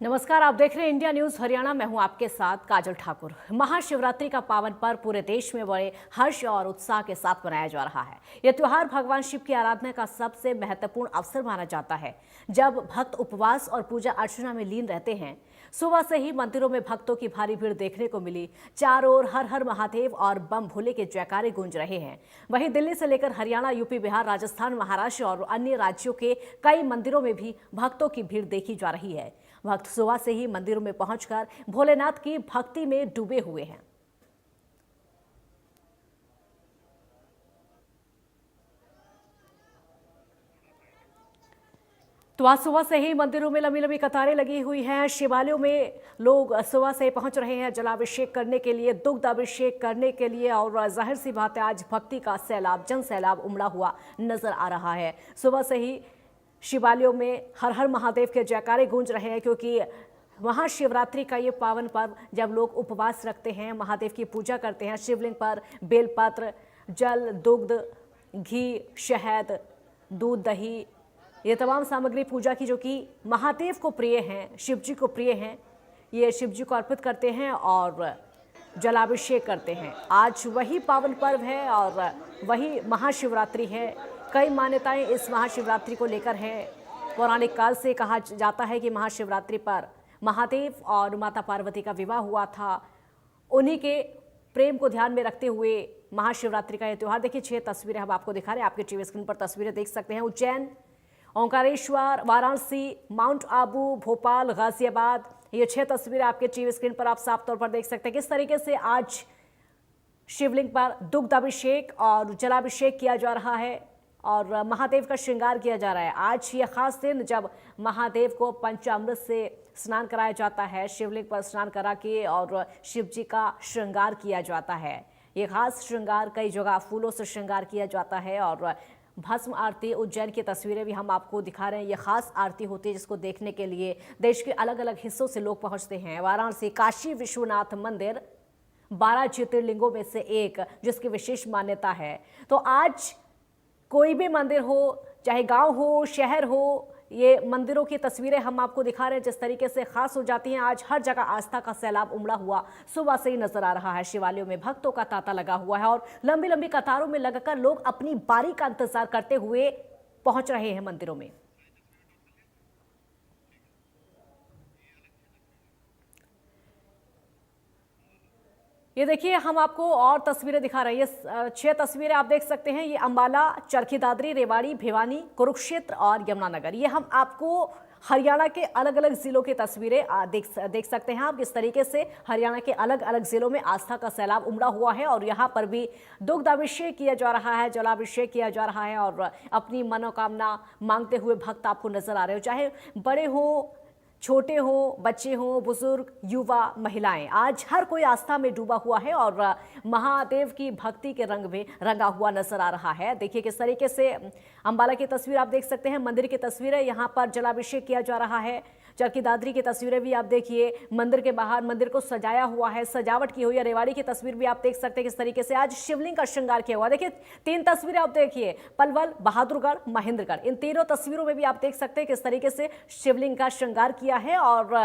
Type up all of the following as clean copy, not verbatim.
नमस्कार, आप देख रहे हैं इंडिया न्यूज हरियाणा। मैं हूं आपके साथ काजल ठाकुर। महाशिवरात्रि का पावन पर्व पूरे देश में बड़े हर्ष और उत्साह के साथ मनाया जा रहा है। यह त्योहार भगवान शिव की आराधना का सबसे महत्वपूर्ण अवसर माना जाता है, जब भक्त उपवास और पूजा अर्चना में लीन रहते हैं। सुबह से ही मंदिरों में भक्तों की भारी भीड़ देखने को मिली। चारों ओर हर हर महादेव और बम भोले के जयकारे गूंज रहे हैं। वहीं दिल्ली से लेकर हरियाणा, यूपी, बिहार, राजस्थान, महाराष्ट्र और अन्य राज्यों के कई मंदिरों में भी भक्तों की भीड़ देखी जा रही है। भक्त सुबह से ही मंदिरों में पहुंचकर भोलेनाथ की भक्ति में डूबे हुए हैं। तो आज सुबह से ही मंदिरों में लंबी लंबी कतारें लगी हुई हैं। शिवालयों में लोग सुबह से पहुंच रहे हैं जलाभिषेक करने के लिए, दुग्ध अभिषेक करने के लिए। और जाहिर सी बात है, आज भक्ति का सैलाब, जन सैलाब उमड़ा हुआ नजर आ रहा है। सुबह से ही शिवालयों में हर हर महादेव के जयकारे गूंज रहे हैं, क्योंकि महाशिवरात्रि का ये पावन पर्व जब लोग उपवास रखते हैं, महादेव की पूजा करते हैं, शिवलिंग पर बेलपत्र, जल, दुग्ध, घी, शहद, दूध, दही, ये तमाम सामग्री पूजा की जो कि महादेव को प्रिय हैं, शिव जी को प्रिय हैं, ये शिव जी को अर्पित करते हैं और जलाभिषेक करते हैं। आज वही पावन पर्व है और वही महाशिवरात्रि है। कई मान्यताएं इस महाशिवरात्रि को लेकर हैं। पौराणिक काल से कहा जाता है कि महाशिवरात्रि पर महादेव और माता पार्वती का विवाह हुआ था। उन्हीं के प्रेम को ध्यान में रखते हुए महाशिवरात्रि का यह त्यौहार। देखिए, 6 तस्वीरें हम आपको दिखा रहे हैं। आपके टीवी स्क्रीन पर तस्वीरें देख सकते हैं। उज्जैन, ओंकारेश्वर, वाराणसी, माउंट आबू, भोपाल, गाजियाबाद, ये 6 तस्वीरें आपके टीवी स्क्रीन पर आप साफ तौर पर देख सकते हैं। किस तरीके से आज शिवलिंग पर दुग्ध अभिषेक और जलाभिषेक किया जा रहा है और महादेव का श्रृंगार किया जा रहा है। आज ये खास दिन जब महादेव को पंचामृत से स्नान कराया जाता है, शिवलिंग पर स्नान करा के और शिव जी का श्रृंगार किया जाता है। ये खास श्रृंगार कई जगह फूलों से श्रृंगार किया जाता है और भस्म आरती, उज्जैन की तस्वीरें भी हम आपको दिखा रहे हैं। ये खास आरती होती है जिसको देखने के लिए देश के अलग अलग हिस्सों से लोग पहुंचते हैं। वाराणसी काशी विश्वनाथ मंदिर 12 ज्योतिर्लिंगों में से एक, जिसकी विशेष मान्यता है। तो आज कोई भी मंदिर हो, चाहे गांव हो, शहर हो, ये मंदिरों की तस्वीरें हम आपको दिखा रहे हैं जिस तरीके से खास हो जाती हैं। आज हर जगह आस्था का सैलाब उमड़ा हुआ सुबह से ही नजर आ रहा है। शिवालयों में भक्तों का तांता लगा हुआ है और लंबी लंबी कतारों में लगकर लोग अपनी बारी का इंतजार करते हुए पहुंच रहे हैं मंदिरों में। ये देखिए, हम आपको और तस्वीरें दिखा रहे हैं। ये 6 तस्वीरें आप देख सकते हैं। ये अंबाला, चरखी दादरी, रेवाड़ी, भिवानी, कुरुक्षेत्र और यमुनानगर, ये हम आपको हरियाणा के अलग अलग जिलों की तस्वीरें देख सकते हैं आप। किस तरीके से हरियाणा के अलग अलग जिलों में आस्था का सैलाब उमड़ा हुआ है और यहाँ पर भी दुग्ध अभिषेक किया जा रहा है, जलाभिषेक किया जा रहा है और अपनी मनोकामना मांगते हुए भक्त आपको नजर आ रहे हो। चाहे बड़े हो, छोटे हो, बच्चे हो, बुजुर्ग, युवा, महिलाएं, आज हर कोई आस्था में डूबा हुआ है और महादेव की भक्ति के रंग में रंगा हुआ नजर आ रहा है। देखिए किस तरीके से अंबाला की तस्वीर आप देख सकते हैं, मंदिर की तस्वीरें, यहां पर जलाभिषेक किया जा रहा है। चरखी दादरी की तस्वीरें भी आप देखिए, मंदिर के बाहर मंदिर को सजाया हुआ है, सजावट की हुई है। रेवाड़ी की तस्वीर भी आप देख सकते हैं किस तरीके से आज शिवलिंग का श्रृंगार किया हुआ। देखिए 3 तस्वीरें आप देखिए, पलवल, बहादुरगढ़, महेंद्रगढ़, इन तीनों तस्वीरों में भी आप देख सकते हैं किस तरीके से शिवलिंग का श्रृंगार किया है और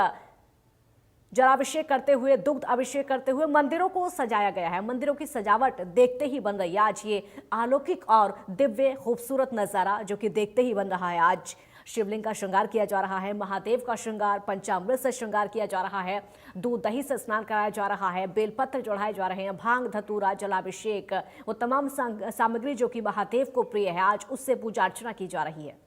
जलाभिषेक करते हुए, दुग्ध अभिषेक करते हुए मंदिरों को सजाया गया है। मंदिरों की सजावट देखते ही बन रही है आज ये अलौकिक और दिव्य खूबसूरत नजारा, जो कि देखते ही बन रहा है। आज शिवलिंग का श्रृंगार किया जा रहा है, महादेव का श्रृंगार पंचामृत से श्रृंगार किया जा रहा है, दूध दही से स्नान कराया जा रहा है, बेलपत्र चढ़ाए जा रहे हैं, भांग धतूरा, जलाभिषेक, वो तमाम सामग्री जो कि महादेव को प्रिय है, आज उससे पूजा अर्चना की जा रही है।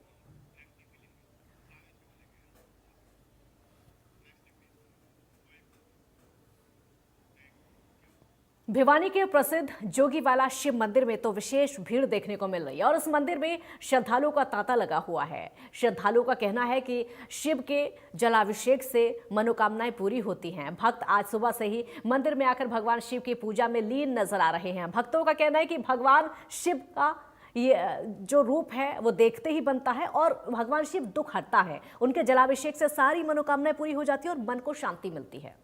भिवानी के प्रसिद्ध जोगीवाला शिव मंदिर में तो विशेष भीड़ देखने को मिल रही है और इस मंदिर में श्रद्धालुओं का तांता लगा हुआ है। श्रद्धालुओं का कहना है कि शिव के जलाभिषेक से मनोकामनाएं पूरी होती हैं। भक्त आज सुबह से ही मंदिर में आकर भगवान शिव की पूजा में लीन नजर आ रहे हैं। भक्तों का कहना है कि भगवान शिव का ये जो रूप है वो देखते ही बनता है और भगवान शिव दुख हरता है। उनके जलाभिषेक से सारी मनोकामनाएं पूरी हो जाती है और मन को शांति मिलती है।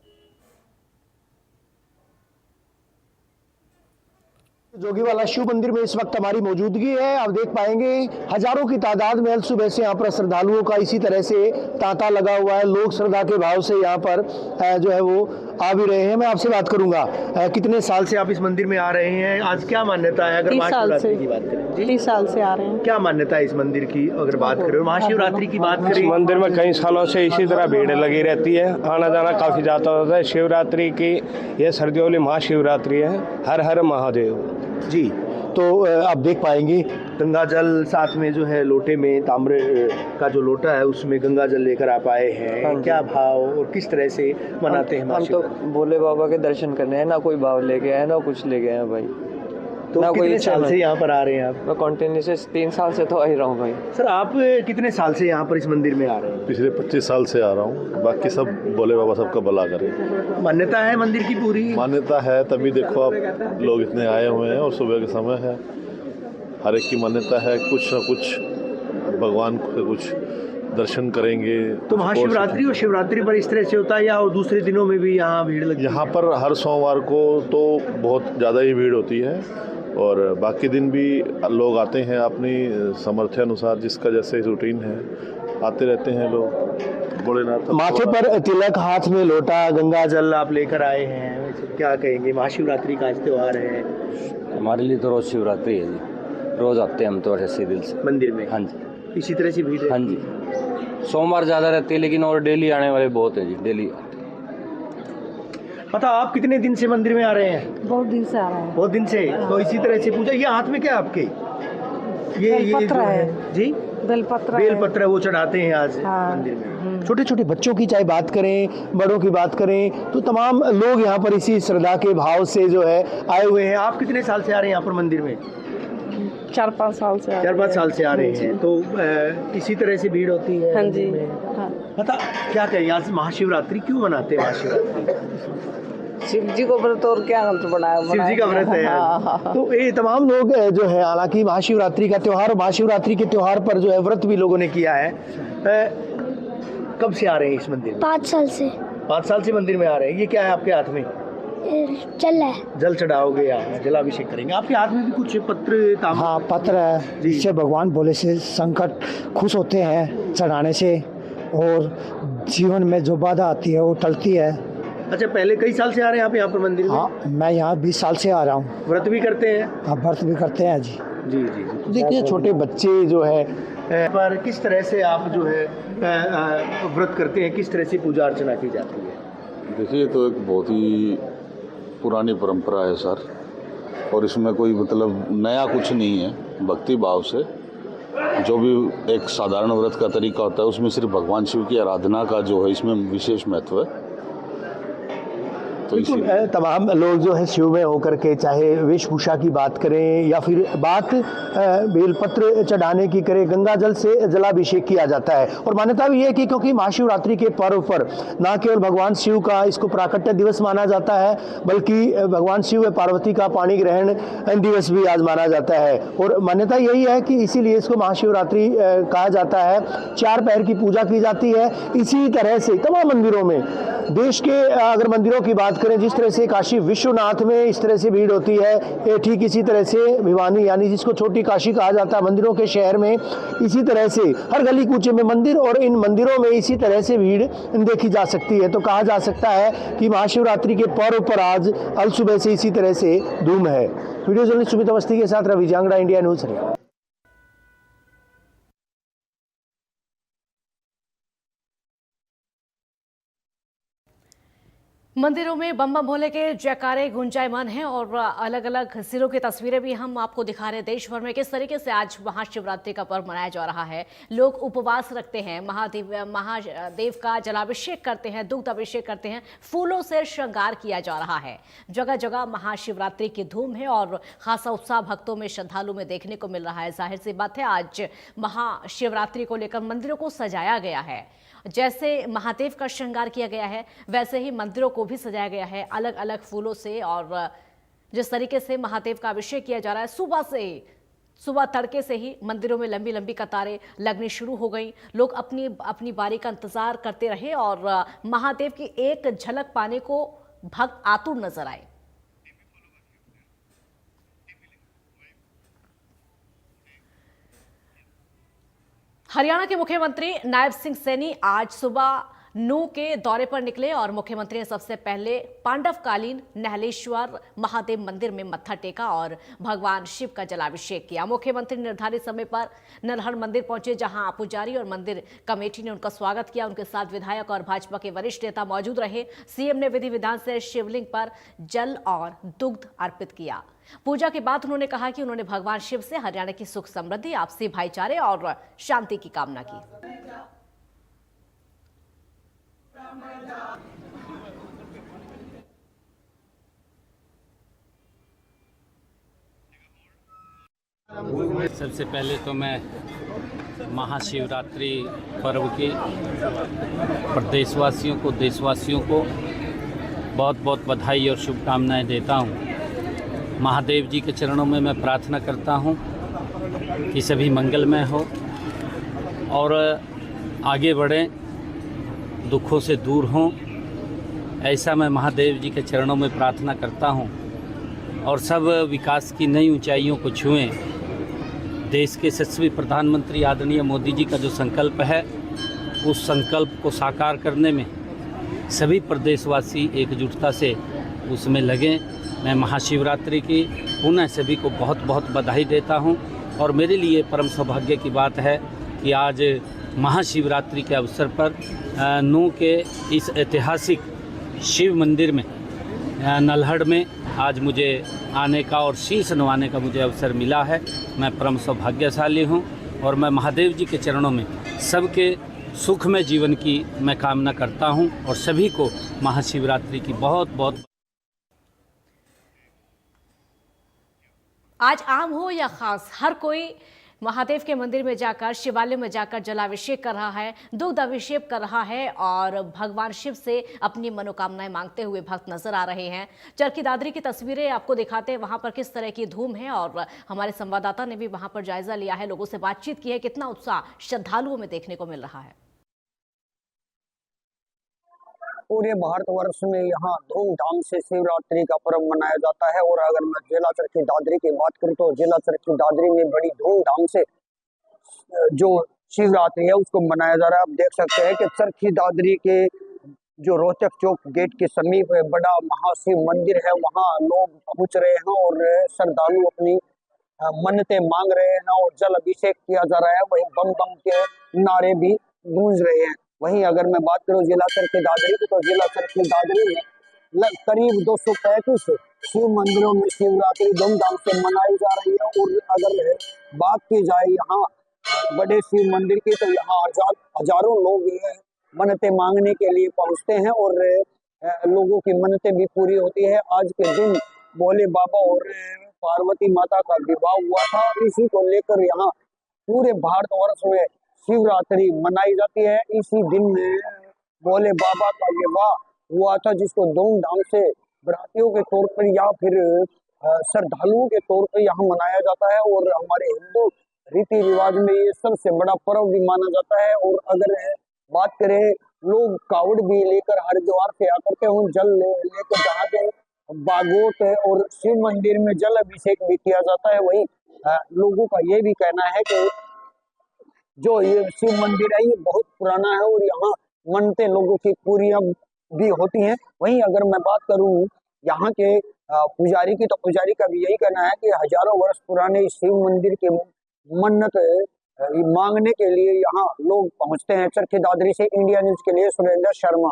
जोगीवाला शिव मंदिर में इस वक्त हमारी मौजूदगी है। आप देख पाएंगे हजारों की तादाद में सुबह से यहाँ पर श्रद्धालुओं का इसी तरह से तांता लगा हुआ है। लोग श्रद्धा के भाव से यहाँ पर जो है वो आ भी रहे हैं। मैं आपसे बात करूंगा, कितने साल से आप इस मंदिर में आ रहे हैं? आज क्या मान्यता है? अगर महाशिवरात्रि की बात करें जी, 30 साल से आ रहे हैं। क्या मान्यता है इस मंदिर की? अगर बात करें महाशिवरात्रि की बात करें, मंदिर में कई सालों से इसी तरह भीड़ लगी रहती है, आना जाना काफी ज्यादा होता है। शिवरात्रि की यह सर्दियों वाली महाशिवरात्रि है। हर हर महादेव जी। तो आप देख पाएंगे गंगा जल साथ में जो है लोटे में ताम्र का जो लोटा है उसमें गंगा जल लेकर आप आए हैं। क्या भाव और किस तरह से मनाते हैं? हम तो भोले बाबा के दर्शन करने हैं, ना कोई भाव लेके आए ना कुछ लेके आए भाई। तो ना कितने कोई साल से यहाँ पर आ रहे हैं आप? मैं कंटिन्यूस 3 साल से तो आ ही रहा हूँ भाई। सर आप कितने साल से यहाँ पर इस मंदिर में आ रहे हैं? पिछले 25 साल से आ रहा हूँ। बाकी सब भोले बाबा सबका भला करे। मान्यता है मंदिर की पूरी? मान्यता है, तभी देखो आप लोग इतने आए हुए हैं और सुबह के समय है। हर एक की मान्यता है, कुछ न कुछ भगवान के कुछ दर्शन करेंगे। तो महाशिवरात्रि और शिवरात्रि पर इस तरह से होता है या और दूसरे दिनों में भी यहाँ भीड़ लगती है? यहाँ पर हर सोमवार को तो बहुत ज़्यादा ही भीड़ होती है और बाकी दिन भी लोग आते हैं अपनी सामर्थ्य अनुसार, जिसका जैसे रूटीन है आते रहते हैं लोग। भोलेनाथ माथे पर तिलक, हाथ में लोटा, गंगा जल आप लेकर आए हैं। क्या कहेंगे? महाशिवरात्रि का आज त्योहार है। हमारे लिए तो रोज शिवरात्रि है जी, रोज आते हैं हम तो ऐसे दिल से मंदिर में। हाँ जी, इसी तरह से भीड़ है? हाँ जी। सोमवार ज़्यादा रहती है लेकिन और डेली आने वाले बहुत है जी, डेली आते हैं। पता आप कितने दिन से मंदिर में आ रहे हैं? बहुत दिन से आ रहे हैं। बहुत दिन से। तो इसी तरह से पूजा। ये हाथ में क्या आपके? ये बेलपत्र जो है जी, बेलपत्र बेलपत्र वो चढ़ाते हैं आज मंदिर में। छोटे छोटे बच्चों की चाहे बात करें, बड़ों की बात करें, तो तमाम लोग यहाँ पर इसी श्रद्धा के भाव से जो है आए हुए हैं। आप कितने साल से आ रहे हैं यहाँ पर मंदिर में? 4-5 साल से 4-5 साल से आ रहे हैं। तो इसी तरह से भीड़ होती है? हाँ जी। हाँ। पता क्या कहें, आज महाशिवरात्रि क्यों मनाते हैं? महाशिवरात्रि शिव जी को व्रत और क्या व्रत बनाया? शिव जी का व्रत है आज। तो ये तमाम लोग जो है, हालांकि महाशिवरात्रि का त्योहार और महाशिवरात्रि के त्योहार पर जो है व्रत भी लोगों ने किया है। कब से आ रहे हैं इस मंदिर में? 5 साल से। 5 साल से मंदिर में आ रहे हैं। ये क्या है आपके हाथ में? चल है। जल चढ़ाओगे यहाँ, जलाभिषेक करेंगे। आपके हाथ में भी कुछ पत्र ताम्र? हाँ, पत्र है जिससे भगवान भोले से संकट खुश होते हैं चढ़ाने से, और जीवन में जो बाधा आती है वो टलती है। अच्छा, पहले कई साल से आ रहे हैं आप यहाँ पर मंदिर में? हाँ, मैं यहाँ 20 साल से आ रहा हूँ। व्रत भी करते हैं? हाँ, व्रत भी करते हैं जी। जी जी। तो देखिए छोटे बच्चे जो है पर किस तरह से आप जो है व्रत करते हैं, किस तरह से पूजा अर्चना की जाती है? देखिए, तो एक बहुत ही पुरानी परंपरा है सर, और इसमें कोई मतलब नया कुछ नहीं है। भक्ति भाव से जो भी एक साधारण व्रत का तरीका होता है, उसमें सिर्फ भगवान शिव की आराधना का जो है इसमें विशेष महत्व है। बिल्कुल, तमाम लोग जो है शिव में होकर के, चाहे वेशभूषा की बात करें या फिर बात बेलपत्र चढ़ाने की करें, गंगा जल से जलाभिषेक किया जाता है। और मान्यता भी है कि क्योंकि महाशिवरात्रि के पर्व पर न केवल भगवान शिव का इसको प्राकट्य दिवस माना जाता है, बल्कि भगवान शिव व पार्वती का पाणी ग्रहण दिवस भी आज माना जाता है। और मान्यता यही है कि इसीलिए इसको महाशिवरात्रि कहा जाता है। 4 पहर की पूजा की जाती है। इसी तरह से तमाम मंदिरों में, देश के अगर मंदिरों की बात करें, जिस तरह से काशी विश्वनाथ में इस तरह से भीड़ होती है, ठीक इसी तरह से भिवानी यानी जिसको छोटी काशी कहा जाता है, मंदिरों के शहर में इसी तरह से हर गली कूचे में मंदिर, और इन मंदिरों में इसी तरह से भीड़ देखी जा सकती है। तो कहा जा सकता है कि महाशिवरात्रि के पर्व पर आज अल सुबह से इसी तरह से धूम है। वीडियो जर्नलिस्ट सुमित अवस्थी के साथ रवि जांगड़ा, इंडिया न्यूज। मंदिरों में बम बम भोले के जयकारे गुंजायमान हैं और अलग अलग जिलों की तस्वीरें भी हम आपको दिखा रहे हैं। देश भर में किस तरीके से आज महाशिवरात्रि का पर्व मनाया जा रहा है। लोग उपवास रखते हैं, महादेव का जलाभिषेक करते हैं, दुग्ध अभिषेक करते हैं, फूलों से श्रृंगार किया जा रहा है। जगह जगह महाशिवरात्रि की धूम है और खासा उत्साह भक्तों में, श्रद्धालु में देखने को मिल रहा है। जाहिर सी बात है, आज महाशिवरात्रि को लेकर मंदिरों को सजाया गया है। जैसे महादेव का श्रृंगार किया गया है, वैसे ही मंदिरों को भी सजाया गया है अलग अलग फूलों से। और जिस तरीके से महादेव का अभिषेक किया जा रहा है, सुबह तड़के से ही मंदिरों में लंबी लंबी कतारें लगनी शुरू हो गई। लोग अपनी अपनी बारी का इंतजार करते रहे और महादेव की एक झलक पाने को भक्त आतुर नजर आए। हरियाणा के मुख्यमंत्री नायब सिंह सैनी आज सुबह नू के दौरे पर निकले और मुख्यमंत्री ने सबसे पहले पांडवकालीन नहलेश्वर महादेव मंदिर में मत्था टेका और भगवान शिव का जलाभिषेक किया। मुख्यमंत्री निर्धारित समय पर नलहड़ मंदिर पहुंचे, जहां पुजारी और मंदिर कमेटी ने उनका स्वागत किया। उनके साथ विधायक और भाजपा के वरिष्ठ नेता मौजूद रहे। सीएम ने विधि विधान से शिवलिंग पर जल और दुग्ध अर्पित किया। पूजा के बाद उन्होंने कहा कि उन्होंने भगवान शिव से हरियाणा की सुख समृद्धि, आपसी भाईचारे और शांति की कामना की। सबसे पहले तो मैं महाशिवरात्रि पर्व की प्रदेशवासियों को, देशवासियों को बहुत बहुत बधाई और शुभकामनाएं देता हूं। महादेव जी के चरणों में मैं प्रार्थना करता हूं कि सभी मंगलमय हो और आगे बढ़ें, दुखों से दूर हों, ऐसा मैं महादेव जी के चरणों में प्रार्थना करता हूं और सब विकास की नई ऊंचाइयों को छुएं। देश के यशस्वी प्रधानमंत्री आदरणीय मोदी जी का जो संकल्प है, उस संकल्प को साकार करने में सभी प्रदेशवासी एकजुटता से उसमें लगें। मैं महाशिवरात्रि की पुनः सभी को बहुत बहुत बधाई देता हूं और मेरे लिए परम सौभाग्य की बात है कि आज महाशिवरात्रि के अवसर पर नू के इस ऐतिहासिक शिव मंदिर में नलहड़ में आज मुझे आने का और शीश नवाने का मुझे अवसर मिला है। मैं परम सौभाग्यशाली हूँ और मैं महादेव जी के चरणों में सबके सुखमय जीवन की मैं कामना करता हूँ और सभी को महाशिवरात्रि की बहुत बहुत। आज आम हो या खास, हर कोई महादेव के मंदिर में जाकर, शिवालय में जाकर जलाभिषेक कर रहा है, दुग्ध अभिषेक कर रहा है और भगवान शिव से अपनी मनोकामनाएं मांगते हुए भक्त नजर आ रहे हैं। चरखी दादरी की तस्वीरें आपको दिखाते हैं, वहां पर किस तरह की धूम है और हमारे संवाददाता ने भी वहां पर जायजा लिया है, लोगों से बातचीत की है, कितना उत्साह श्रद्धालुओं में देखने को मिल रहा है। पूरे भारतवर्ष में यहाँ धूमधाम से शिवरात्रि का पर्व मनाया जाता है और अगर मैं जिला चरखी दादरी की बात करूँ तो जिला चरखी दादरी में बड़ी धूमधाम से जो शिवरात्रि है उसको मनाया जा रहा है। आप देख सकते हैं कि चरखी दादरी के जो रोहतक चौक गेट के समीप बड़ा महाशिव मंदिर है, वहाँ लोग पहुँच रहे हैं और श्रद्धालु अपनी मन्नतें मांग रहे हैं और जल अभिषेक किया जा रहा है। वहीं बम बम के नारे भी गूंज रहे हैं। वहीं अगर मैं बात करूं जिला चरखी दादरी की तो जिला चरखी दादरी में करीब 235 शिव मंदिरों में शिवरात्रि धूमधाम से मनाई जा रही है। और अगर बात की जाए यहाँ बड़े शिव मंदिर की तो यहाँ हजारों लोग मन्नतें मांगने के लिए पहुँचते हैं और लोगों की मन्नतें भी पूरी होती है। आज के दिन भोले बाबा और पार्वती माता का विवाह हुआ था, इसी को लेकर यहाँ पूरे भारतवर्ष में शिवरात्रि मनाई जाती है। इसी दिन भोले बाबा का विवाह हुआ था, जिसको धूमधाम से बरातियों के तौर पर या फिर श्रद्धालुओं के तौर पर यहाँ मनाया जाता है और हमारे हिंदू रीति रिवाज में ये सबसे बड़ा पर्व भी माना जाता है। और अगर बात करें, लोग कावड़ भी लेकर हरिद्वार से आकर के जल लेकर जहाँ के बागोट और शिव मंदिर में जल अभिषेक भी किया जाता है। वही लोगों का ये भी कहना है कि जो ये शिव मंदिर है ये बहुत पुराना है और यहाँ मन्नतें लोगों की पूरियां भी होती हैं। वहीं अगर मैं बात करूं यहाँ के पुजारी की तो पुजारी का भी यही कहना है कि हजारों वर्ष पुराने शिव मंदिर के मन्नत मांगने के लिए यहाँ लोग पहुँचते हैं। चरखी दादरी से इंडिया न्यूज के लिए सुरेंद्र शर्मा।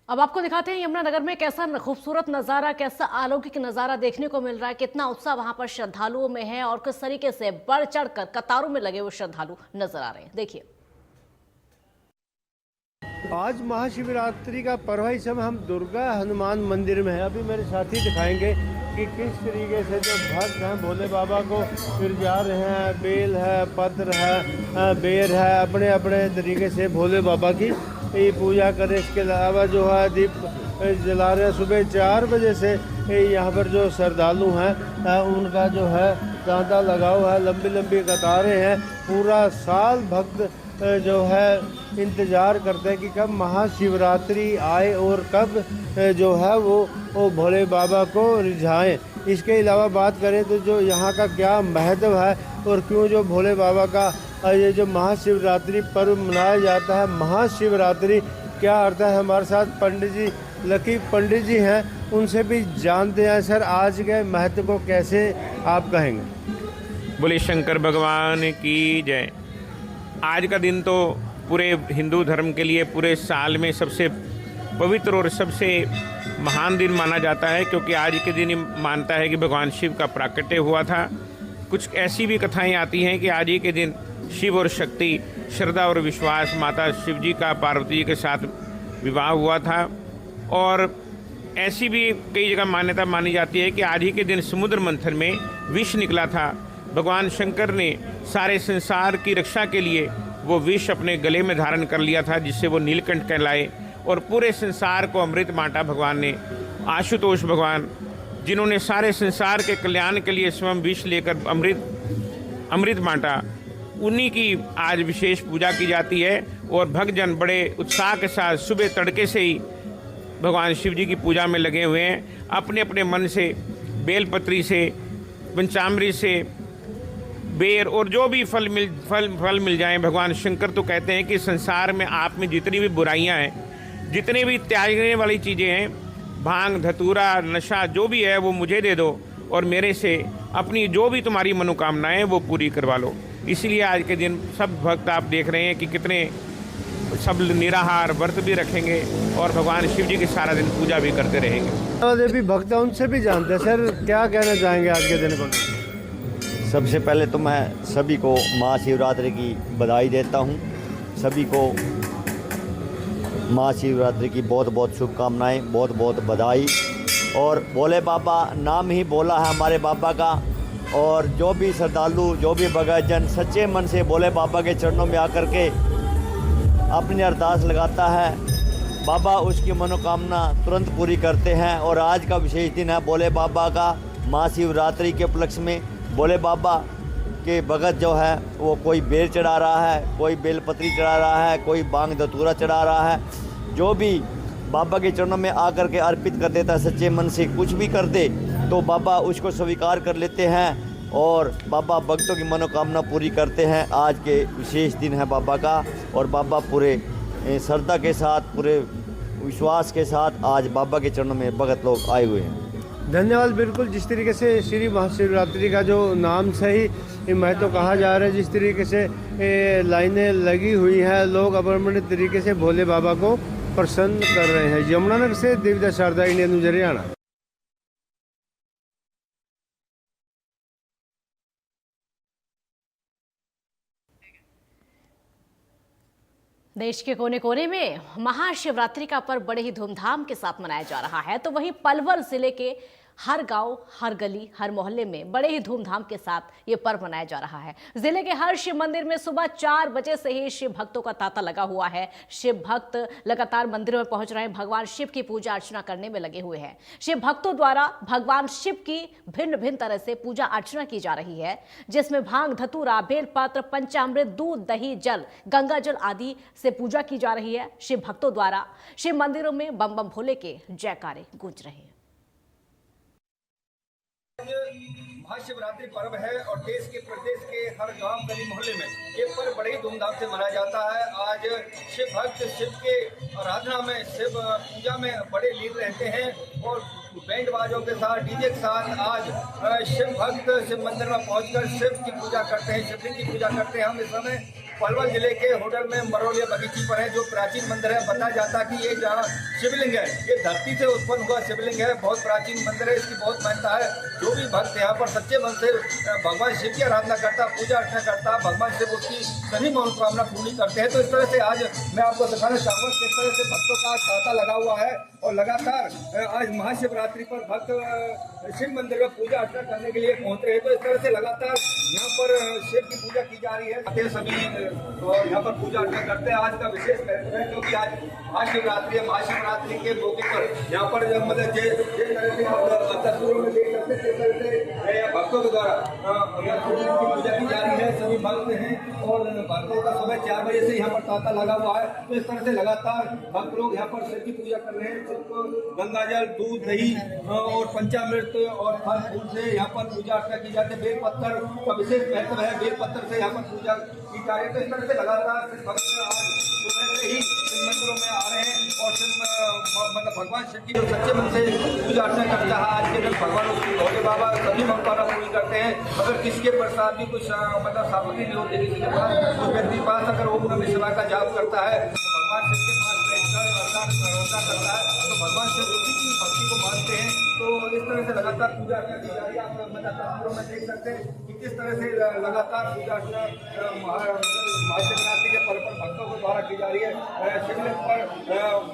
अब आपको दिखाते हैं यमुनानगर में कैसा खूबसूरत नज़ारा, कैसा अलौकिक नज़ारा देखने को मिल रहा है, कितना उत्साह वहां पर श्रद्धालुओं में है और किस तरीके से बढ़ चढ़कर कतारों में लगे हुए श्रद्धालु नजर आ रहे हैं। देखिए, आज महाशिवरात्रि का पर्व है। इस समय हम दुर्गा हनुमान मंदिर में है। अभी मेरे साथी दिखाएंगे कि किस तरीके से जो भक्त हैं भोले बाबा को फिर जा रहे हैं। बेल है, पत्र है, बेर है, अपने अपने तरीके से भोले बाबा की पूजा करें। इसके अलावा जो है दीप जला रहे हैं। सुबह 4 बजे से यहाँ पर जो श्रद्धालु हैं उनका जो है तांता लगा हुआ है, लंबी लंबी कतारें हैं। पूरा साल भक्त जो है इंतज़ार करते हैं कि कब महाशिवरात्रि आए और कब जो है वो भोले बाबा को रिझाएं। इसके अलावा बात करें तो जो यहाँ का क्या महत्व है और क्यों जो भोले बाबा का ये जो महाशिवरात्रि पर्व मनाया जाता है। महाशिवरात्रि क्या अर्थ है, हमारे साथ पंडित जी लकी पंडित जी हैं, उनसे भी जानते हैं। सर, आज के महत्व को कैसे आप कहेंगे? बोले शंकर भगवान की जय। आज का दिन तो पूरे हिंदू धर्म के लिए पूरे साल में सबसे पवित्र और सबसे महान दिन माना जाता है, क्योंकि आज के दिन मानता है कि भगवान शिव का प्राकट्य हुआ था। कुछ ऐसी भी कथाएं आती हैं कि आज ही के दिन शिव और शक्ति, श्रद्धा और विश्वास, माता शिव जी का पार्वती जी के साथ विवाह हुआ था। और ऐसी भी कई जगह मान्यता मानी जाती है कि आज ही के दिन समुद्र मंथन में विष निकला था। भगवान शंकर ने सारे संसार की रक्षा के लिए वो विष अपने गले में धारण कर लिया था, जिससे वो नीलकंठ कहलाए और पूरे संसार को अमृत बांटा भगवान ने। आशुतोष भगवान, जिन्होंने सारे संसार के कल्याण के लिए स्वयं विष लेकर अमृत बांटा, उन्हीं की आज विशेष पूजा की जाती है। और भक्तजन बड़े उत्साह के साथ सुबह तड़के से ही भगवान शिव जी की पूजा में लगे हुए हैं। अपने अपने मन से बेलपत्री से, पंचामृत से, बेर और जो भी फल मिल जाएं। भगवान शंकर तो कहते हैं कि संसार में आप में जितनी भी बुराइयां हैं, जितने भी त्यागने वाली चीज़ें हैं, भांग, धतूरा, नशा जो भी है, वो मुझे दे दो और मेरे से अपनी जो भी तुम्हारी मनोकामनाएं वो पूरी करवा लो। इसलिए आज के दिन सब भक्त आप देख रहे हैं कि कितने सब निराहार व्रत भी रखेंगे और भगवान शिव जी की सारा दिन पूजा भी करते रहेंगे। जो भी भक्त हैं उनसे भी जानते हैं। सर, क्या कहना चाहेंगे आज के दिन को? सबसे पहले तो मैं सभी को महाशिवरात्रि की बधाई देता हूं। सभी को महाशिवरात्रि की बहुत बहुत शुभकामनाएं, बहुत बहुत बधाई। और भोले बाबा नाम ही बोला है हमारे बाबा का, और जो भी श्रद्धालु, जो भी भक्तजन सच्चे मन से भोले बाबा के चरणों में आकर के अपनी अरदास लगाता है, बाबा उसकी मनोकामना तुरंत पूरी करते हैं। और आज का विशेष दिन है भोले बाबा का। महाशिवरात्रि के उपलक्ष्य में भोले बाबा के भगत जो है वो कोई बेल चढ़ा रहा है, कोई बेलपत्री चढ़ा रहा है, कोई बांग धतूरा चढ़ा रहा है। जो भी बाबा के चरणों में आकर के अर्पित कर देता है, सच्चे मन से कुछ भी कर दे तो बाबा उसको स्वीकार कर लेते हैं और बाबा भक्तों की मनोकामना पूरी करते हैं। आज के विशेष दिन है बाबा का, और बाबा पूरे श्रद्धा के साथ, पूरे विश्वास के साथ आज बाबा के चरणों में भगत लोग आए हुए हैं। धन्यवाद। बिल्कुल, जिस तरीके से श्री महाशिवरात्रि का जो नाम से ही महत्व कहा जा रहा है, जिस तरीके से लाइनें लगी हुई हैं, लोग अपने तरीके से भोले बाबा को प्रसन्न कर रहे हैं। यमुनानगर से देवदास शारदा, इंडिया न्यूज़, हरियाणा। देश के कोने कोने में महाशिवरात्रि का पर्व बड़े ही धूमधाम के साथ मनाया जा रहा है, तो वहीं पलवल जिले के हर गांव, हर गली, हर मोहल्ले में बड़े ही धूमधाम के साथ ये पर्व मनाया जा रहा है। जिले के हर शिव मंदिर में सुबह 4 बजे से ही शिव भक्तों का तांता लगा हुआ है। शिव भक्त लगातार मंदिरों में पहुंच रहे हैं, भगवान शिव की पूजा अर्चना करने में लगे हुए हैं। शिव भक्तों द्वारा भगवान शिव की भिन्न भिन्न तरह से पूजा अर्चना की जा रही है, जिसमें भांग, धतूरा, बेलपत्र, पंचामृत, दूध, दही, जल, गंगा जल आदि से पूजा की जा रही है। शिव भक्तों द्वारा शिव मंदिरों में बम बम भोले के जयकारे गूंज रहे हैं। महाशिवरात्रि पर्व है और देश के प्रदेश के हर गांव, गली, मोहल्ले में ये पर्व बड़े ही धूमधाम से मनाया जाता है। आज शिव भक्त शिव के आराधना में, शिव पूजा में बड़े लीन रहते हैं और बैंड बाजों के साथ, डीजे के साथ आज शिव भक्त शिव मंदिर में पहुंचकर शिव की पूजा करते हैं, शिवलिंग की पूजा करते हैं। हम इस समय पलवल जिले के होटल में मरोलिया बगीची पर है, जो प्राचीन मंदिर है। बताया जाता है कि ये जहाँ शिवलिंग है, ये धरती से उत्पन्न हुआ शिवलिंग है। बहुत प्राचीन मंदिर है, इसकी बहुत मान्यता है। जो भी भक्त यहाँ पर सच्चे मन से भगवान शिव की आराधना करता, पूजा अर्चना करता, भगवान शिव उसकी सभी मनोकामना पूरी करते हैं। तो इस तरह से आज मैं आपको दिखाना चाहूँगा किस तरह से भक्तों का तांता लगा हुआ है और लगातार आज महाशिवरात्रि पर भक्त शिव मंदिर में पूजा अर्चना करने के लिए पहुँच रहे हैं। तो इस तरह से लगातार यहाँ पर शिव की पूजा की जा रही है। सभी और यहाँ पर पूजा अर्चना करते हैं। आज का विशेष महत्व है क्योंकि आज महाशिवरात्रि है। महाशिवरात्रि के मौके पर यहाँ पर मतलब जिस तरह से आप तस्वीरों में देख सकते हैं, जिस तरह से भक्तों के द्वारा पूजा की जा रही है। सभी भक्त हैं और भक्तों का सुबह 4 बजे से यहाँ पर तांता लगा हुआ है। तो इस तरह से लगातार भक्त लोग यहाँ पर शिव की पूजा कर रहे हैं। शिव को गंगाजल, दूध, दही और पंचामृत और फल फूल से यहाँ पर पूजा अर्चना की जाती है। बेलपत्तर का विशेष महत्व है, बेलपत्तर से यहाँ पर पूजा की जा रही है। तो इस तरह से लगातार भक्त आज सुबह से ही शिव मंदिरों में आ रहे हैं और मतलब भगवान शिव की जो सच्चे मन से पूजा अर्चना करता है आज के दिन भगवान भोले बाबा सभी मनोकामना पूरी करते हैं। अगर किसी के प्रसाद भी कुछ मतलब सामग्री नहीं होती किसी के पास, उस व्यक्ति के पास अगर ओम नमः शिवाय का जाप करता है तो भगवान शिव के पास बैठकर अरदास करता है तो भगवान शिव उसी की भक्ति को मानते हैं। तो इस तरह से लगातार पूजा अर्चना की जा रही है। आप मतलब तस्वीरों में देख सकते हैं कि किस तरह से लगातार पूजा अर्चना महाशिवरात्रि के पर्व पर भक्तों को द्वारा की जा रही है। शिवलिंग पर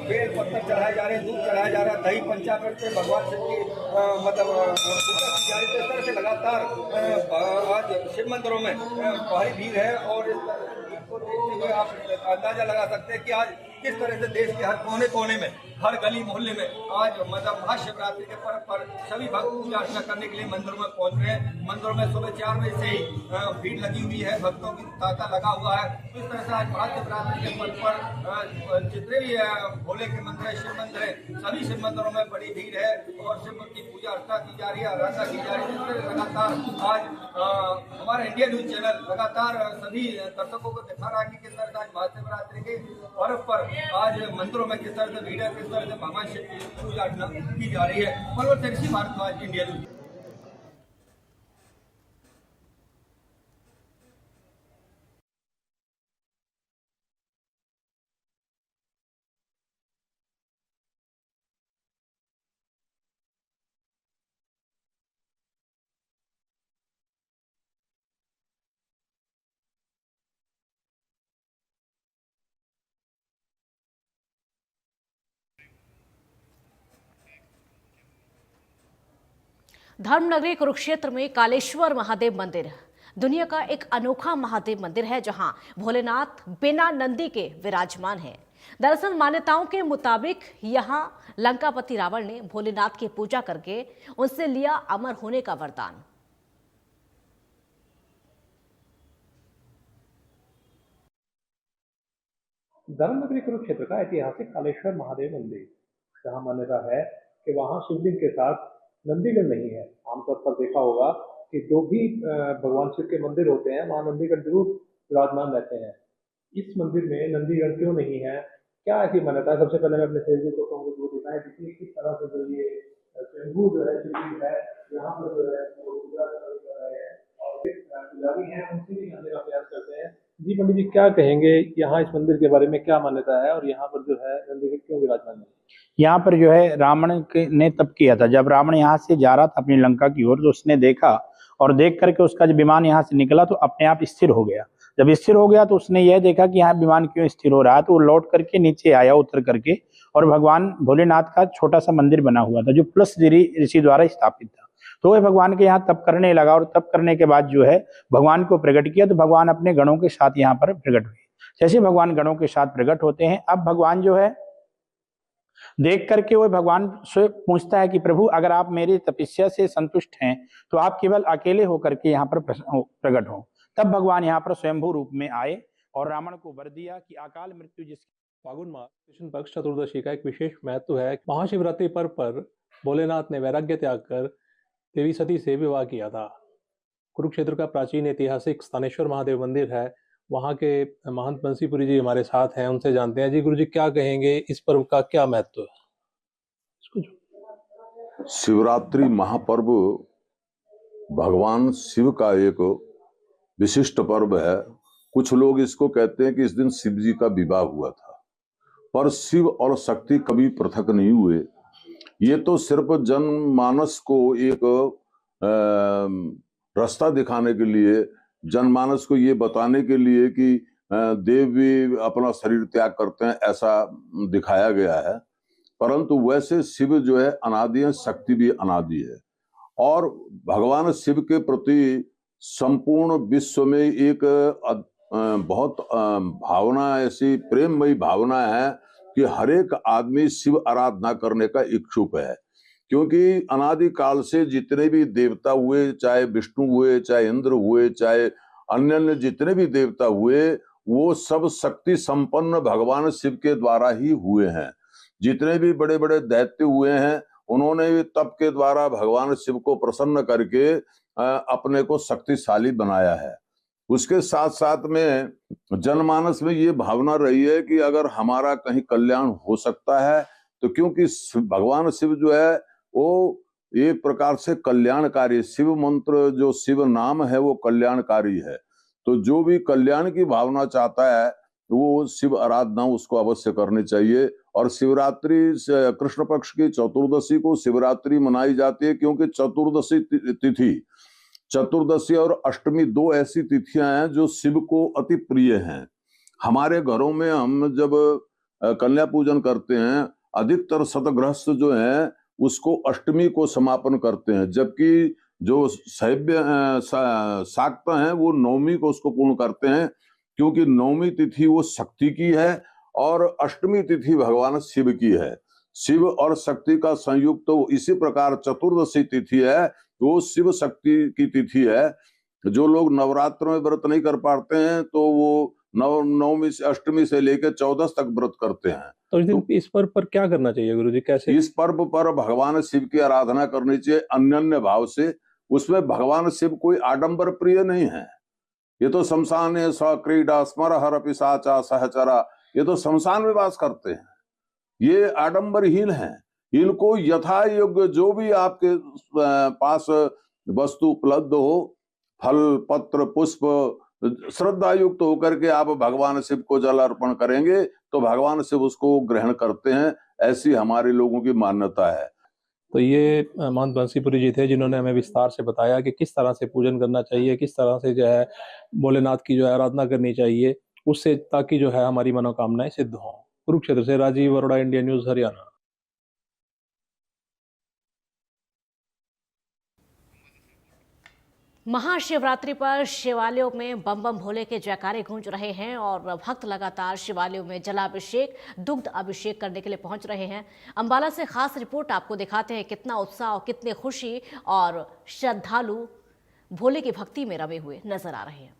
बेल पत्तर चढ़ाए जा रहे हैं, दूध चढ़ाया जा रहा है, दही पंचामृत से भगवान शिव की मतलब पूजा की जा रही है। तो इस तरह से लगातार आज शिव मंदिरों में भारी भीड़ है और इसको देखते हुए आप अंदाजा लगा सकते हैं कि आज किस तरह से देश के हर कोने कोने में, हर गली मोहल्ले में आज मतलब महाशिवरात्रि के पर्व पर सभी भक्त पूजा अर्चना करने के लिए मंदिरों में पहुंच रहे हैं। मंदिरों में सुबह 4 बजे से ही भीड़ लगी हुई है, भक्तों की तांता लगा हुआ है। इस तरह से आज महाशिवरात्रि के पर्व पर जितने भी भोले के मंदिर है, शिव मंदिर है, सभी शिव मंदिरों में बड़ी भीड़ है और शिव की पूजा अर्चना की जा रही है, आराधना की जा रही है। लगातार आज हमारा इंडिया न्यूज चैनल लगातार सभी दर्शकों को दिखा रहा है कि किस तरह से आज महाशिवरात्रि के पर्व पर आज मंदिरों में किस तरह से भीड़ है, किस तरह से भगवान शिव की पूजा अर्चना की जा रही है। Manoj Chaurasi, Bharadwaj, India news. धर्मनगरी कुरुक्षेत्र में कालेश्वर महादेव मंदिर दुनिया का एक अनोखा महादेव मंदिर है जहां भोलेनाथ बिना नंदी के विराजमान हैं। दरअसल मान्यताओं के मुताबिक यहां लंकापति रावण ने भोलेनाथ की पूजा करके उनसे लिया अमर होने का वरदान। धर्मनगरी कुरुक्षेत्र का ऐतिहासिक कालेश्वर महादेव मंदिर, जहां मान्यता है कि वहां शिवलिंग के साथ नंदीगण नहीं है। आमतौर पर देखा होगा कि जो भी भगवान शिव के मंदिर होते हैं वहां नंदीगण जरूर विराजमान रहते हैं। इस मंदिर में नंदीगण क्यों नहीं है, क्या ऐसी मान्यता है? सबसे पहले मैं अपने सहयोगी को कहूँगा वो दिखाएं देखिए किस तरह से जो ये स्वयंभू जो है शिवलिंग है यहाँ पर जो है वो पूजा कर रहे हैं और पुजारी हैं उनसे भी आने का प्रयास करते हैं। जी पंडित जी, क्या कहेंगे यहाँ इस मंदिर के बारे में, क्या मान्यता है और यहाँ पर जो है नंदीगण क्यों विराजमान है? यहाँ पर जो है रावण ने तप किया था। जब रावण यहाँ से जा रहा था अपनी लंका की ओर तो उसने देखा और देख करके उसका जब विमान यहाँ से निकला तो अपने आप स्थिर हो गया। जब स्थिर हो गया तो उसने यह देखा कि यहाँ विमान क्यों स्थिर हो रहा है, तो वो लौट करके नीचे आया उतर करके और भगवान भोलेनाथ का छोटा सा मंदिर बना हुआ था जो पुलस्त्य ऋषि द्वारा स्थापित था। तो वह भगवान के यहाँ तप करने लगा और तप करने के बाद जो है भगवान को प्रकट किया तो भगवान अपने गणों के साथ यहाँ पर प्रकट हुए। जैसे भगवान गणों के साथ प्रकट होते हैं, अब भगवान जो है देख करके वो भगवान से पूछता है कि प्रभु अगर आप मेरी तपस्या से संतुष्ट हैं तो आप केवल अकेले होकर के यहाँ पर प्रकट हो। तब भगवान यहाँ पर स्वयंभू रूप में आए और रावण को वर दिया कि अकाल मृत्यु जिस फागुन मास कृष्ण पक्ष चतुर्दशी का एक विशेष महत्व है। महाशिवरात्रि पर्व पर भोलेनाथ ने वैराग्य त्याग कर देवी सती से विवाह किया था। कुरुक्षेत्र का प्राचीन ऐतिहासिक स्थानेश्वर महादेव मंदिर है, वहाँ के महंत बंसीपुरी जी हमारे साथ हैं, उनसे जानते हैं। जी गुरु जी, क्या कहेंगे, इस पर्व का क्या महत्व है? शिवरात्रि महापर्व भगवान शिव का एक विशिष्ट पर्व है। कुछ लोग इसको कहते हैं कि इस दिन शिव जी का विवाह हुआ था, पर शिव और शक्ति कभी पृथक नहीं हुए। ये तो सिर्फ जनमानस को एक रास्ता दिखाने के लिए, जनमानस को ये बताने के लिए कि देव भी अपना शरीर त्याग करते हैं, ऐसा दिखाया गया है। परंतु वैसे शिव जो है अनादि है, शक्ति भी अनादि है और भगवान शिव के प्रति संपूर्ण विश्व में एक बहुत भावना, ऐसी प्रेममयी भावना है कि हर एक आदमी शिव आराधना करने का इच्छुक है। क्योंकि अनादि काल से जितने भी देवता हुए, चाहे विष्णु हुए, चाहे इंद्र हुए, चाहे अन्य अन्य जितने भी देवता हुए वो सब शक्ति संपन्न भगवान शिव के द्वारा ही हुए हैं। जितने भी बड़े बड़े दैत्य हुए हैं उन्होंने भी तप के द्वारा भगवान शिव को प्रसन्न करके अपने को शक्तिशाली बनाया है। उसके साथ साथ में जनमानस में ये भावना रही है कि अगर हमारा कहीं कल्याण हो सकता है तो, क्योंकि भगवान शिव जो है वो एक प्रकार से कल्याणकारी, शिव मंत्र जो शिव नाम है वो कल्याणकारी है। तो जो भी कल्याण की भावना चाहता है वो शिव आराधना उसको अवश्य करनी चाहिए। और शिवरात्रि कृष्ण पक्ष की चतुर्दशी को शिवरात्रि मनाई जाती है, क्योंकि चतुर्दशी तिथि, चतुर्दशी और अष्टमी दो ऐसी तिथियां हैं जो शिव को अति प्रिय हैं। हमारे घरों में हम जब कन्या पूजन करते हैं अधिकतर शतगृहस्थ जो है उसको अष्टमी को समापन करते हैं, जबकि जो शैव्य शाक्त हैं वो नवमी को उसको पूर्ण करते हैं, क्योंकि नवमी तिथि वो शक्ति की है और अष्टमी तिथि भगवान शिव की है। शिव और शक्ति का संयुक्त तो इसी प्रकार चतुर्दशी तिथि है, वो शिव शक्ति की तिथि है। जो लोग नवरात्र में व्रत नहीं कर पाते हैं तो वो नवमी से अष्टमी से लेकर 14 तक व्रत करते हैं। तो इस पर्व पर क्या करना चाहिए गुरुजी, कैसे? इस पर्व पर भगवान शिव की आराधना करनी चाहिए अन्योन्य भाव से। उसमें भगवान शिव कोई आडंबर प्रिय नहीं है। ये तो शमशान क्रीडा स्मर हर पिशाचा सहचरा, ये तो शमशान में वास करते हैं, ये आडंबरहीन हैं। इनको यथा योग्य जो भी आपके पास वस्तु उपलब्ध हो, फल पत्र पुष्प, श्रद्धा युक्त होकर के आप भगवान शिव को जल अर्पण करेंगे तो भगवान शिव उसको ग्रहण करते हैं, ऐसी हमारे लोगों की मान्यता है। तो ये महंत बंसीपुरी जी थे जिन्होंने हमें विस्तार से बताया कि किस तरह से पूजन करना चाहिए, किस तरह से जो है भोलेनाथ की जो है आराधना करनी चाहिए उससे, ताकि जो है हमारी मनोकामनाएं सिद्ध हों। कुरुक्षेत्र से राजीव अरोड़ा, इंडिया न्यूज हरियाणा। महाशिवरात्रि पर शिवालयों में बम बम भोले के जयकारे गूंज रहे हैं और भक्त लगातार शिवालयों में जलाभिषेक, दुग्ध अभिषेक करने के लिए पहुंच रहे हैं। अंबाला से खास रिपोर्ट आपको दिखाते हैं कितना उत्साह और कितनी खुशी और श्रद्धालु भोले की भक्ति में रमे हुए नजर आ रहे हैं।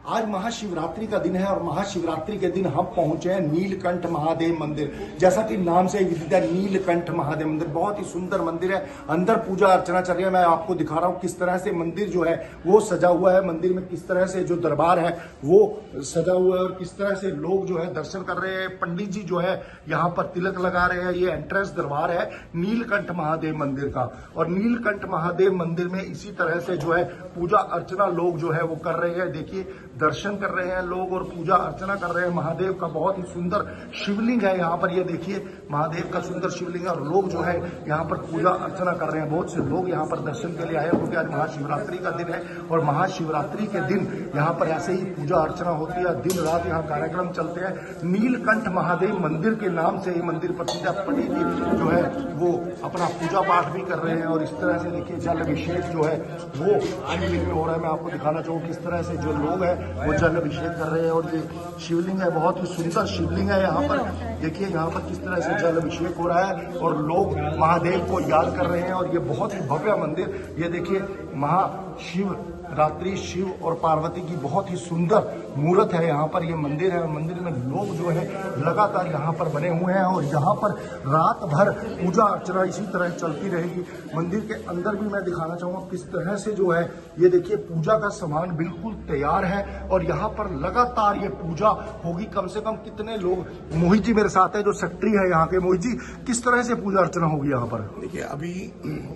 आज महाशिवरात्रि का दिन है और महाशिवरात्रि के दिन हम पहुंचे हैं नीलकंठ महादेव मंदिर। जैसा कि नाम से विदित है, नीलकंठ महादेव मंदिर बहुत ही सुंदर मंदिर है। अंदर पूजा अर्चना चल रही है। मैं आपको दिखा रहा हूं किस तरह से मंदिर जो है वो सजा हुआ है। मंदिर में किस तरह से जो दरबार है वो सजा हुआ है और किस तरह से लोग जो है दर्शन कर रहे हैं। पंडित जी जो है यहाँ पर तिलक लगा रहे हैं। ये एंट्रेंस दरबार है नीलकंठ महादेव मंदिर का। और नीलकंठ महादेव मंदिर में इसी तरह से जो है पूजा अर्चना लोग जो है वो कर रहे हैं। देखिए दर्शन कर रहे हैं लोग और पूजा अर्चना कर रहे हैं। महादेव का बहुत ही सुंदर शिवलिंग है यहाँ पर, ये देखिए महादेव का सुंदर शिवलिंग है और लोग जो है यहाँ पर पूजा अर्चना कर रहे हैं। बहुत से लोग यहाँ पर दर्शन के लिए आए क्योंकि आज महाशिवरात्रि का दिन है और महाशिवरात्रि के दिन यहाँ पर ऐसे ही पूजा अर्चना होती है। दिन रात यहाँ कार्यक्रम चलते हैं। नीलकंठ महादेव मंदिर के नाम से ये मंदिर प्रसिद्ध है। पंडित जी जो है वो अपना पूजा पाठ भी कर रहे हैं और इस तरह से देखिए जल अभिषेक जो है वो शिवलिंग में हो रहा है। मैं आपको दिखाना चाहूँ किस तरह से जो लोग हैं वो जल अभिषेक कर रहे हैं और ये शिवलिंग है, बहुत ही सुंदर शिवलिंग है। यहाँ पर देखिए यहाँ पर किस तरह से जल अभिषेक हो रहा है और लोग महादेव को याद कर रहे हैं और ये बहुत ही भव्य मंदिर। ये देखिए महाशिव रात्रि शिव और पार्वती की बहुत ही सुंदर मूर्त है। यहाँ पर ये मंदिर है और मंदिर में लोग जो है लगातार यहाँ पर बने हुए हैं और यहाँ पर रात भर पूजा अर्चना इसी तरह चलती रहेगी। मंदिर के अंदर भी मैं दिखाना चाहूँगा किस तरह से जो है ये देखिए पूजा का सामान बिल्कुल तैयार है और यहाँ पर लगातार ये पूजा होगी। कम से कम कितने लोग, मोहित जी मेरे साथ है जो सेक्रेटरी है यहाँ के। मोहित जी किस तरह से पूजा अर्चना होगी यहाँ पर? देखिए अभी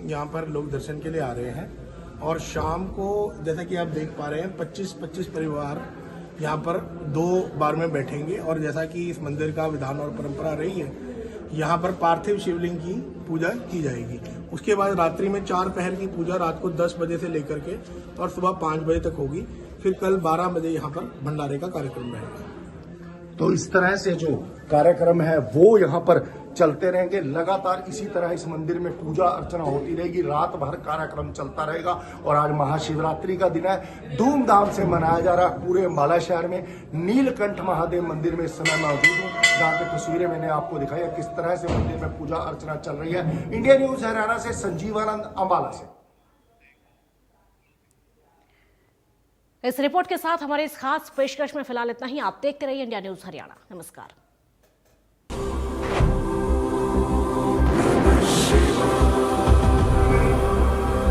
यहाँ पर लोग दर्शन के लिए आ रहे हैं और शाम को जैसा कि आप देख पा रहे हैं 25-25 परिवार यहाँ पर 2 बार में बैठेंगे और जैसा कि इस मंदिर का विधान और परंपरा रही है यहाँ पर पार्थिव शिवलिंग की पूजा की जाएगी। उसके बाद रात्रि में 4 पहर की पूजा रात को 10 बजे से लेकर के और सुबह 5 बजे तक होगी। फिर कल 12 बजे यहाँ पर भंडारे का कार्यक्रम रहेगा। तो इस तरह से जो कार्यक्रम है वो यहाँ पर चलते रहेंगे। लगातार इसी तरह इस मंदिर में पूजा अर्चना होती रहेगी। रात भर कार्यक्रम चलता रहेगा और आज महाशिवरात्रि का दिन है, धूमधाम से मनाया जा रहा है पूरे अंबाला शहर में। नीलकंठ महादेव मंदिर में इस समय मौजूद हूँ जहाँ की तस्वीरें मैंने आपको दिखाई है किस तरह से मंदिर में पूजा अर्चना चल रही है। इंडिया न्यूज हरियाणा से संजीवानंद अंबाला से। इस रिपोर्ट के साथ हमारे इस खास पेशकश में फिलहाल इतना ही। आप देखते रहिए इंडिया न्यूज हरियाणा। नमस्कार।